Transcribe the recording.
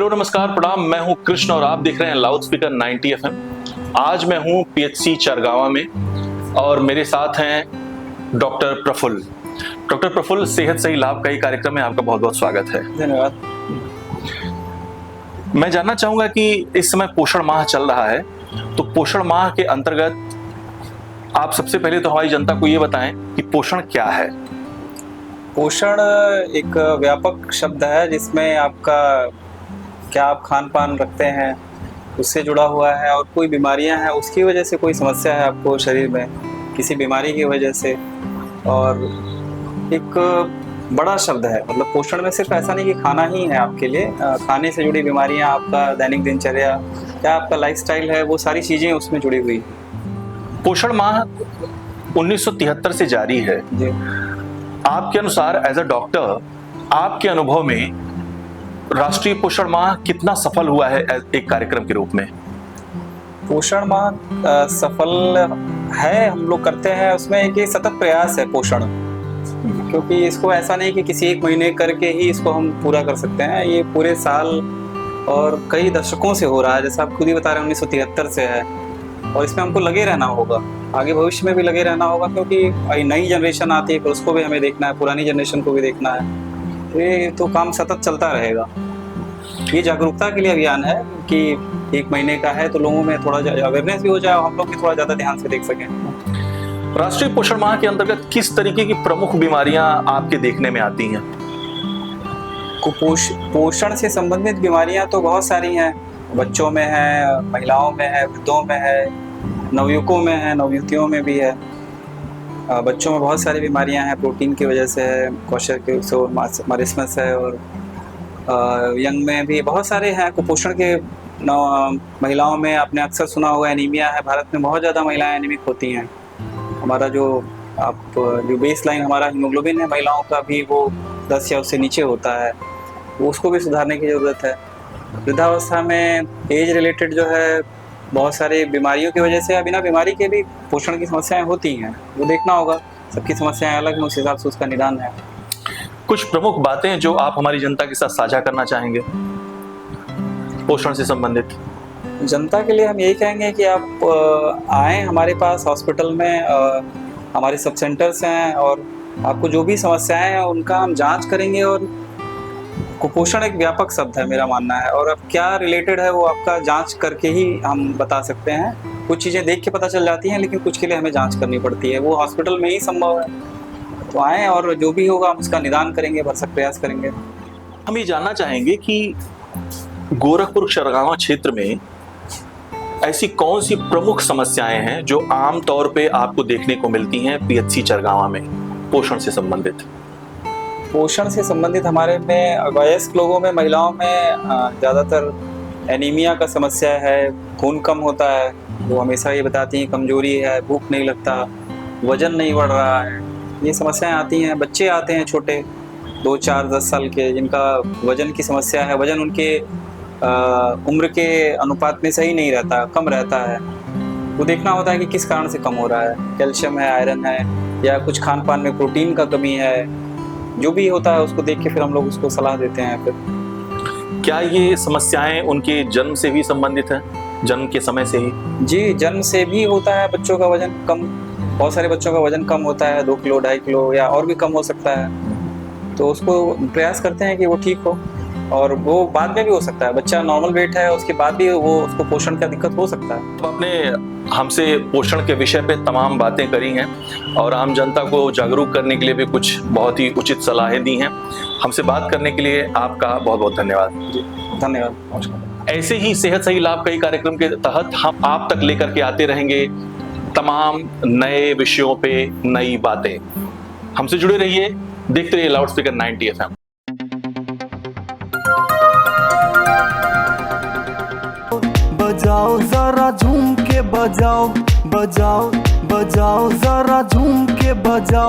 Hello नमस्कार प्रणाम, मैं हूं कृष्ण और आप देख रहे हैं लाउड स्पीकर 90 FM। आज मैं हूं पीएचसी चरगावा में और मेरे साथ हैं डॉक्टर प्रफुल्ल। डॉक्टर प्रफुल्ल, सेहत सही लाभ का ही कार्यक्रम में आपका बहुत बहुत स्वागत है। धन्यवाद। मैं जानना चाहूंगा कि इस समय पोषण माह चल रहा है, तो पोषण माह के अंतर्गत आप सबसे पहले तो हमारी जनता को ये बताएं कि पोषण क्या है। पोषण एक व्यापक शब्द है जिसमें आपका क्या आप खान पान रखते हैं उससे जुड़ा हुआ है, और कोई बीमारियां हैं उसकी वजह से कोई समस्या है आपको शरीर में किसी बीमारी की वजह से, और एक बड़ा शब्द है। मतलब पोषण में सिर्फ ऐसा नहीं कि खाना ही है आपके लिए, खाने से जुड़ी बीमारियां, आपका दैनिक दिनचर्या, क्या आपका लाइफस्टाइल है, वो सारी चीज़ें उसमें जुड़ी हुई हैं। पोषण माह 1973 से जारी है जी। आपके अनुसार एज अ डॉक्टर, आपके अनुभव में राष्ट्रीय पोषण माह कितना सफल हुआ है एक कार्यक्रम के रूप में? पोषण माह सफल है, हम लोग करते हैं उसमें एक सतत प्रयास है पोषण, क्योंकि इसको ऐसा नहीं कि किसी एक महीने करके ही इसको हम पूरा कर सकते हैं। ये पूरे साल और कई दशकों से हो रहा है, जैसा आप खुद ही बता रहे हैं 1973 से है, और इसमें हमको लगे रहना होगा, आगे भविष्य में भी लगे रहना होगा, क्योंकि नई जनरेशन आती है फिर उसको भी हमें देखना है, पुरानी जनरेशन को भी देखना है। ये तो काम सतत चलता रहेगा। ये जागरूकता के लिए अभियान है कि एक महीने का है तो लोगों में थोड़ा अवेयरनेस भी हो जाए, हम लोग भी थोड़ा ज़्यादा ध्यान से देख सकें। राष्ट्रीय पोषण माह के अंतर्गत किस तरीके की प्रमुख बीमारियां आपके देखने में आती हैं? पोषण से संबंधित बीमारियां तो बहुत सारी हैं, बच्चों में है, महिलाओं में है, वृद्धों में है, नवयुवकों में है, नवयुवतियों में भी है। बच्चों में बहुत सारी बीमारियां हैं, प्रोटीन की वजह से है, क्वेशरकियोसिस, मारिस्मस है, और यंग में भी बहुत सारे हैं। कुपोषण के महिलाओं में आपने अक्सर सुना होगा एनीमिया है, भारत में बहुत ज़्यादा महिलाएं एनीमिक होती हैं। हमारा जो बेस लाइन हमारा हीमोग्लोबिन है महिलाओं का भी वो 10 या उससे नीचे होता है, उसको भी सुधारने की ज़रूरत है। वृद्धावस्था में एज रिलेटेड जो है बहुत सारी बीमारियों की वजह से या बिना बीमारी के भी पोषण की समस्याएं होती हैं, वो देखना होगा। सबकी समस्याएं अलग हैं, उस हिसाब से उसका निदान है। कुछ प्रमुख बातें जो आप हमारी जनता के साथ साझा करना चाहेंगे पोषण से संबंधित? जनता के लिए हम यही कहेंगे कि आप आएँ हमारे पास हॉस्पिटल में, हमारे सब सेंटर्स हैं, और आपको जो भी समस्याएं हैं उनका हम जांच करेंगे। और कुपोषण एक व्यापक शब्द है मेरा मानना है, और अब क्या रिलेटेड है वो आपका जांच करके ही हम बता सकते हैं। कुछ चीज़ें देख के पता चल जाती हैं, लेकिन कुछ के लिए हमें जांच करनी पड़ती है, वो हॉस्पिटल में ही संभव है। तो आएँ और जो भी होगा हम उसका निदान करेंगे, भरसक प्रयास करेंगे। हम ये जानना चाहेंगे कि गोरखपुर चरगावा क्षेत्र में ऐसी कौन सी प्रमुख समस्याएं हैं जो आम तौर पे आपको देखने को मिलती हैं पीएचसी चरगावा में पोषण से संबंधित? पोषण से संबंधित हमारे में वयस्क लोगों में, महिलाओं में ज़्यादातर एनीमिया का समस्या है, खून कम होता है, वो हमेशा ये बताती हैं कमजोरी है, भूख नहीं लगता, वजन नहीं बढ़ रहा है, ये समस्याएं आती हैं। बच्चे आते हैं छोटे 2, 4, 10 साल के, जिनका वजन की समस्या है, वजन उनके उम्र के अनुपात में सही नहीं रहता, कम रहता है। वो देखना होता है कि किस कारण से कम हो रहा है, कैल्शियम है, आयरन है, या कुछ खान पान में प्रोटीन का कमी है, जो भी होता है उसको देख के फिर हम लोग उसको सलाह देते हैं। फिर क्या ये समस्याएं उनके जन्म से भी संबंधित हैं, जन्म के समय से ही? जी, जन्म से भी होता है। बच्चों का वजन कम, बहुत सारे बच्चों का वजन कम होता है, 2 किलो 2.5 किलो या और भी कम हो सकता है, तो उसको प्रयास करते हैं कि वो ठीक हो, और वो बाद में भी हो सकता है। बच्चा नॉर्मल वेट है उसके बाद भी वो उसको पोषण का दिक्कत हो सकता है। तो आपने हमसे पोषण के विषय पे तमाम बातें करी हैं और आम जनता को जागरूक करने के लिए भी कुछ बहुत ही उचित सलाहें दी हैं। हमसे बात करने के लिए आपका बहुत बहुत धन्यवाद। जी, धन्यवाद, नमस्कार। ऐसे ही सेहत सही लाभ कई कार्यक्रम के तहत हम आप तक लेकर के आते रहेंगे तमाम नए विषयों पे नई बातें। हमसे जुड़े रहिए, देखते रहिए लाउड स्पीकर 90 FM। बजाओ जरा झूम के बजाओ, बजाओ बजाओ जरा झूम के बजाओ।